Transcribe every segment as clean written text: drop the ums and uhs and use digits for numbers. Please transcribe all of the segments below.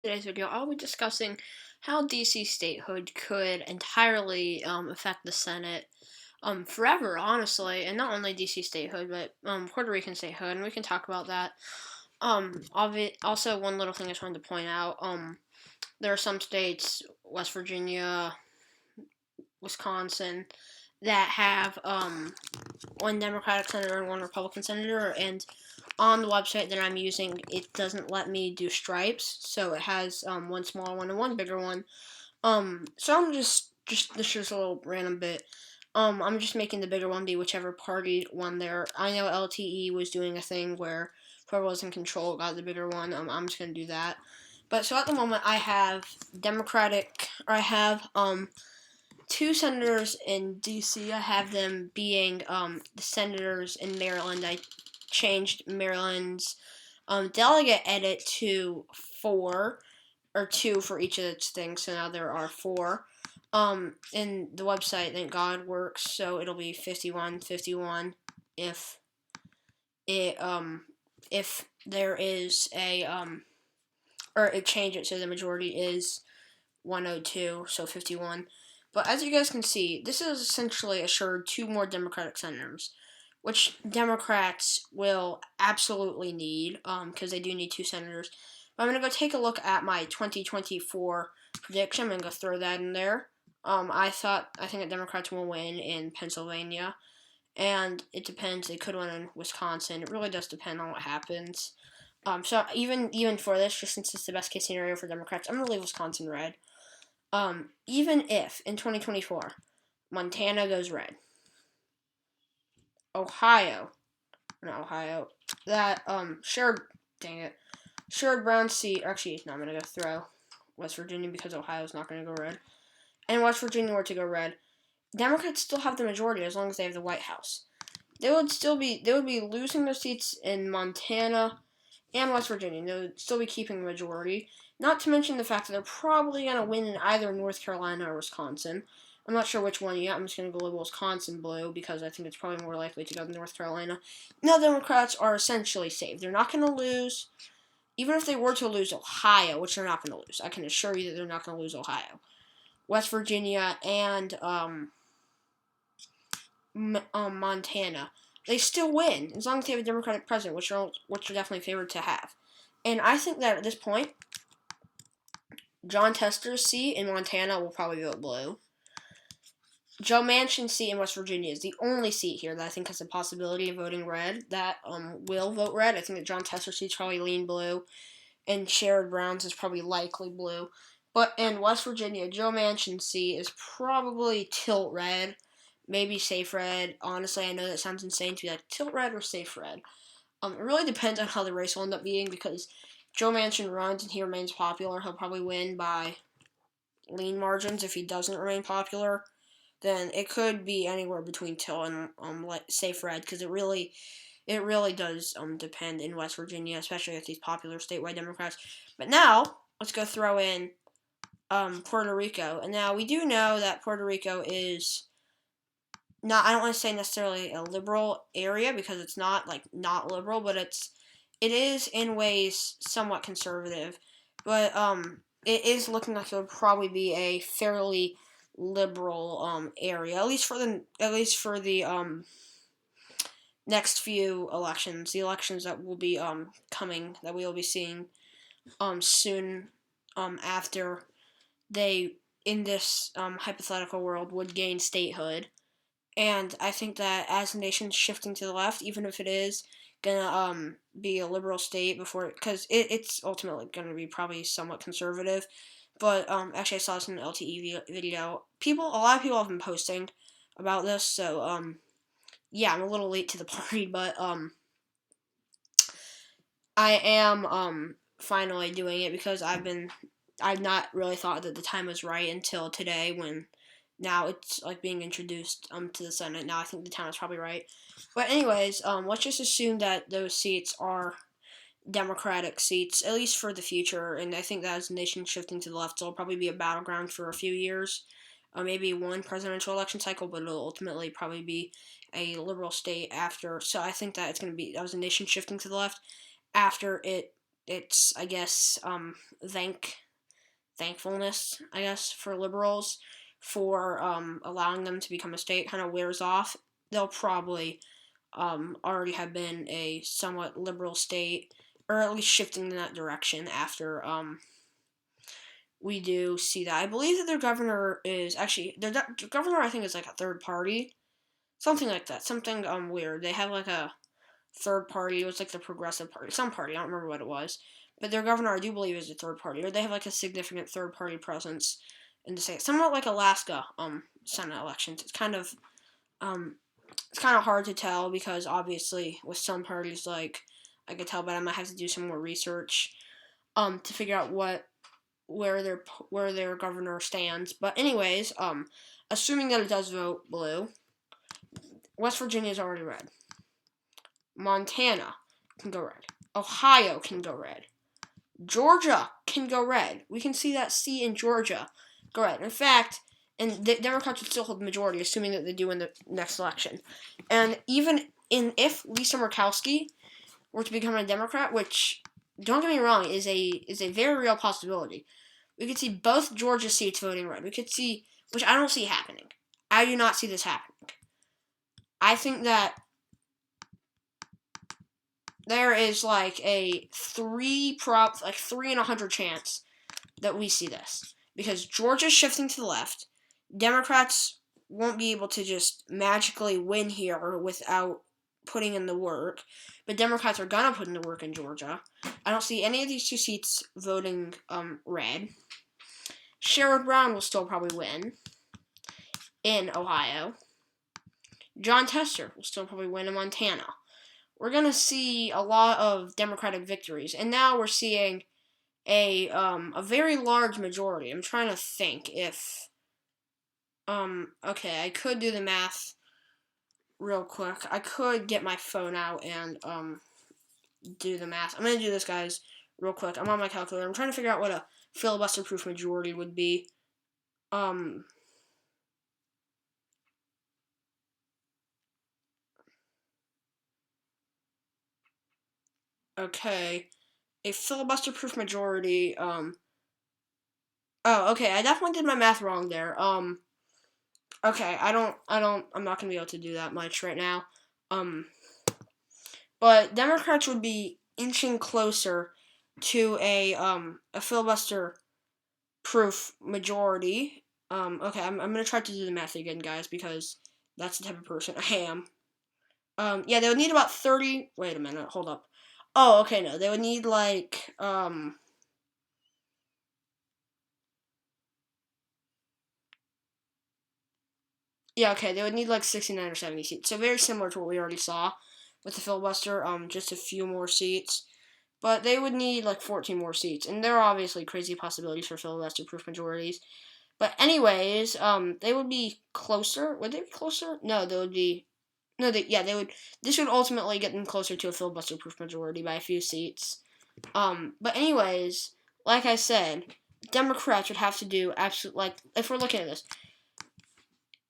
Today's video, I'll be discussing how DC statehood could entirely affect the Senate forever, honestly, and not only DC statehood, but Puerto Rican statehood, and we can talk about that. Also, one little thing I just wanted to point out, there are some states, West Virginia, Wisconsin, that have one Democratic senator and one Republican senator, and on the website that I'm using, it doesn't let me do stripes, so it has one smaller one and one bigger one. So I'm just this is a little random bit. I'm just making the bigger one be whichever party won there. I know LTE was doing a thing where whoever was in control got the bigger one. I'm just gonna do that. But so at the moment, I have I have two senators in D.C. I have them being the senators in Maryland. I changed Maryland's delegate edit to 4 or 2 for each of its things, so now there are 4. In the website, thank God, works, so it'll be 51-51 if it if there is a or it change it so the majority is 102, so 51. But as you guys can see, this is essentially assured 2 more Democratic senators, which Democrats will absolutely need, because they do need 2 senators. But I'm going to go take a look at my 2024 prediction. I'm going to go throw that in there. I think that Democrats will win in Pennsylvania, and it depends. They could win in Wisconsin. It really does depend on what happens. So even for this, just since it's the best case scenario for Democrats, I'm going to leave Wisconsin red. Even if in 2024 Montana goes red, Ohio, not Ohio, that shared brown seat. Actually, no, I'm gonna go throw West Virginia because Ohio's not gonna go red, and West Virginia were to go red. Democrats still have the majority as long as they have the White House. They would be losing their seats in Montana and West Virginia. They would still be keeping the majority. Not to mention the fact that they're probably going to win in either North Carolina or Wisconsin. I'm not sure which one yet. I'm just going to go with Wisconsin blue because I think it's probably more likely to go to North Carolina. Now, Democrats are essentially safe. They're not going to lose. Even if they were to lose Ohio, which they're not going to lose, I can assure you that they're not going to lose Ohio. West Virginia and Montana, they still win as long as they have a Democratic president, which are definitely favored to have. And I think that at this point, John Tester's seat in Montana will probably vote blue. Joe Manchin's seat in West Virginia is the only seat here that I think has a possibility of voting red. That will vote red. I think that John Tester's seat's probably lean blue, and Sherrod Brown's is probably likely blue. But in West Virginia, Joe Manchin's seat is probably tilt red, maybe safe red. Honestly, I know that sounds insane to be like tilt red or safe red. It really depends on how the race will end up being because Joe Manchin runs and he remains popular. He'll probably win by lean margins. If he doesn't remain popular, then it could be anywhere between tilt and safe red because it really does depend in West Virginia, especially with these popular statewide Democrats. But now let's go throw in Puerto Rico, and now we do know that Puerto Rico is not, I don't want to say necessarily a liberal area because it's not liberal, but it is in ways somewhat conservative. But it is looking like it would probably be a fairly liberal area, at least for the next few elections, the elections that will be coming, that we will be seeing soon after they, in this hypothetical world, would gain statehood. And I think that as the nation's shifting to the left, even if it is gonna be a liberal state before, because it's ultimately gonna be probably somewhat conservative. But actually, I saw this in an LTE video. A lot of people have been posting about this, so yeah, I'm a little late to the party, but I am finally doing it because I've not really thought that the time was right until today when now it's like being introduced to the Senate. Now I think the time is probably right. But anyways, let's just assume that those seats are Democratic seats, at least for the future, and I think that as the nation's shifting to the left, it'll probably be a battleground for a few years. Maybe one presidential election cycle, but it'll ultimately probably be a liberal state after. So I think that it's going to be, as the nation shifting to the left, after it it's, I guess, thankfulness, I guess, for liberals for allowing them to become a state kind of wears off. They'll probably already have been a somewhat liberal state, or at least shifting in that direction after we do see that. I believe that their governor is actually their governor. I think is like a third party, something like that. Something weird. They have like a third party. It was like the Progressive Party, some party. I don't remember what it was, but their governor, I do believe, is a third party, or they have like a significant third party presence in the state, somewhat like Alaska Senate elections. It's kind of hard to tell because obviously with some parties, like I could tell, but I might have to do some more research to figure out where their governor stands. But anyways, assuming that it does vote blue, West Virginia is already red. Montana can go red. Ohio can go red. Georgia can go red. We can see that C in Georgia go red. In fact, and the Democrats would still hold the majority, assuming that they do in the next election. And even if Lisa Murkowski were to become a Democrat, which, don't get me wrong, is a very real possibility, we could see both Georgia seats voting red. We could see, which I don't see happening. I do not see this happening. I think that there is like a 3 in 100 chance that we see this. Because Georgia's shifting to the left. Democrats won't be able to just magically win here without putting in the work. But Democrats are gonna put in the work in Georgia. I don't see any of these two seats voting red. Sherrod Brown will still probably win in Ohio. Jon Tester will still probably win in Montana. We're going to see a lot of Democratic victories. And now we're seeing a very large majority. I'm trying to think if... okay, I could do the math real quick. I could get my phone out and do the math. I'm going to do this, guys, real quick. I'm on my calculator. I'm trying to figure out what a filibuster-proof majority would be. Okay, a filibuster-proof majority. Oh, okay. I definitely did my math wrong there. Okay. I'm not gonna be able to do that much right now. But Democrats would be inching closer to a filibuster-proof majority. Okay. I'm gonna try to do the math again, guys, because that's the type of person I am. Yeah, they would need about 30. Wait a minute. Hold up. Oh, okay, no. They would need, like, yeah, okay, they would need, like, 69 or 70 seats. So very similar to what we already saw with the filibuster, just a few more seats. But they would need, like, 14 more seats. And there are obviously crazy possibilities for filibuster-proof majorities. But anyways, they would be closer. Would they be closer? No, they would be... No, they would... This would ultimately get them closer to a filibuster-proof majority by a few seats. But anyways, like I said, Democrats would have to do like, if we're looking at this,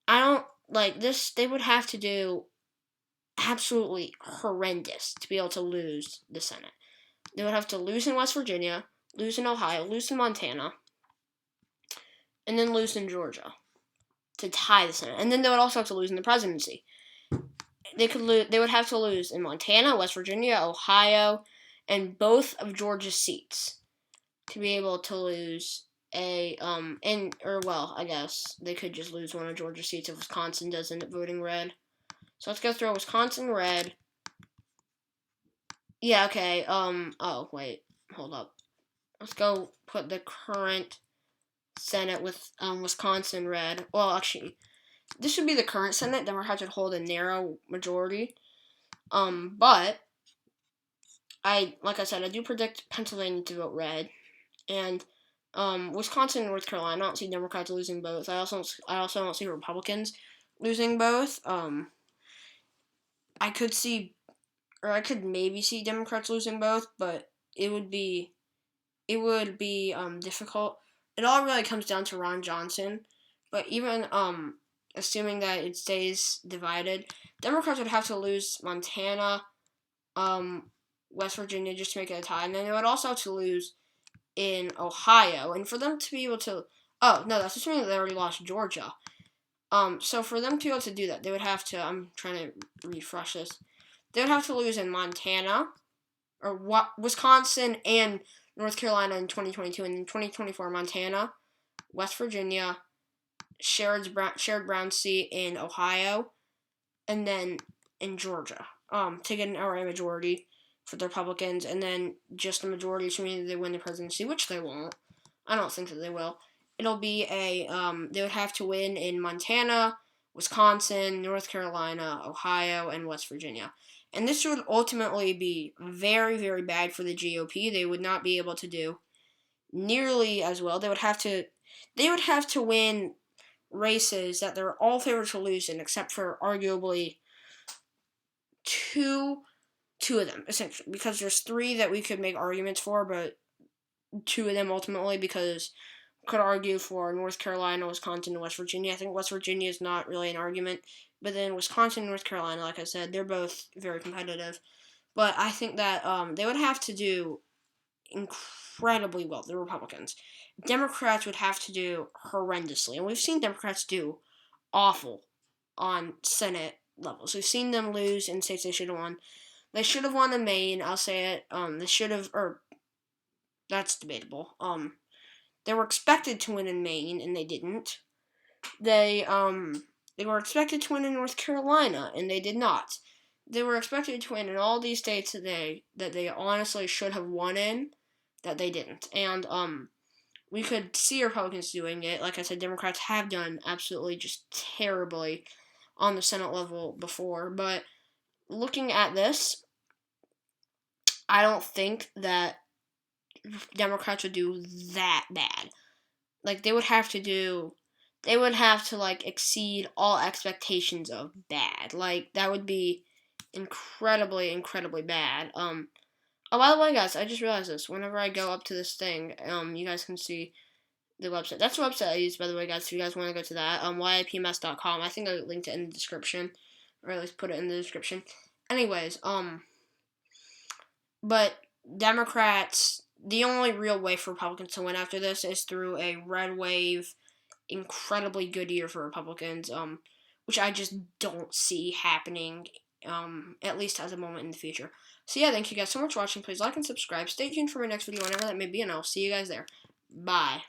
I don't, like, this, they would have to do absolutely horrendous to be able to lose the Senate. They would have to lose in West Virginia, lose in Ohio, lose in Montana, and then lose in Georgia to tie the Senate. And then they would also have to lose in the presidency. They would have to lose in Montana, West Virginia, Ohio, and both of Georgia's seats to be able to lose I guess they could just lose one of Georgia's seats if Wisconsin does end up voting red. So let's go through Wisconsin red. Yeah, okay, oh, wait, hold up. Let's go put the current Senate with, Wisconsin red. Well, actually, this should be the current Senate. Democrats would hold a narrow majority. But like I said, I do predict Pennsylvania to vote red, and Wisconsin and North Carolina. I don't see Democrats losing both. I also don't see Republicans losing both. I could maybe see Democrats losing both, but it would be difficult. It all really comes down to Ron Johnson. But even assuming that it stays divided, Democrats would have to lose Montana, West Virginia just to make it a tie, and then they would also have to lose in Ohio, and for them to be able to, oh no, that's assuming that they already lost Georgia. So for them to be able to do that, they would have to. I'm trying to refresh this. They would have to lose in Montana, or Wisconsin and North Carolina in 2022, and in 2024, Montana, West Virginia, shared brown seat in Ohio, and then in Georgia, to get an outright majority for the Republicans, and then just a majority assuming they win the presidency, which they won't. I don't think that they will. It'll be they would have to win in Montana, Wisconsin, North Carolina, Ohio, and West Virginia. And this would ultimately be very, very bad for the GOP. They would not be able to do nearly as well. They would have to win races that they're all favored to lose in, except for arguably two of them, essentially, because there's three that we could make arguments for, but two of them ultimately, because we could argue for North Carolina, Wisconsin, and West Virginia. I think West Virginia is not really an argument, but then Wisconsin and North Carolina, like I said, they're both very competitive. But I think that they would have to do incredibly well, the Republicans. Democrats would have to do horrendously, and we've seen Democrats do awful on Senate levels. We've seen them lose in states they should have won. They should have won in Maine, I'll say it. They should have, or that's debatable. They were expected to win in Maine, and they didn't. They were expected to win in North Carolina, and they did not. They were expected to win in all these states that they honestly should have won in, that they didn't. And we could see Republicans doing it. Like I said, Democrats have done absolutely just terribly on the Senate level before. But looking at this, I don't think that Democrats would do that bad. Like, they would have to like exceed all expectations of bad. Like, that would be incredibly, incredibly bad. Oh, by the way, guys, I just realized this. Whenever I go up to this thing, you guys can see the website. That's the website I use, by the way, guys. If you guys want to go to that, yipms.com. I think I linked it in the description, or at least put it in the description. Anyways, but Democrats, the only real way for Republicans to win after this is through a red wave, incredibly good year for Republicans, which I just don't see happening, at least at the moment in the future. So yeah, thank you guys so much for watching. Please like and subscribe. Stay tuned for my next video, whenever that may be, and I'll see you guys there. Bye.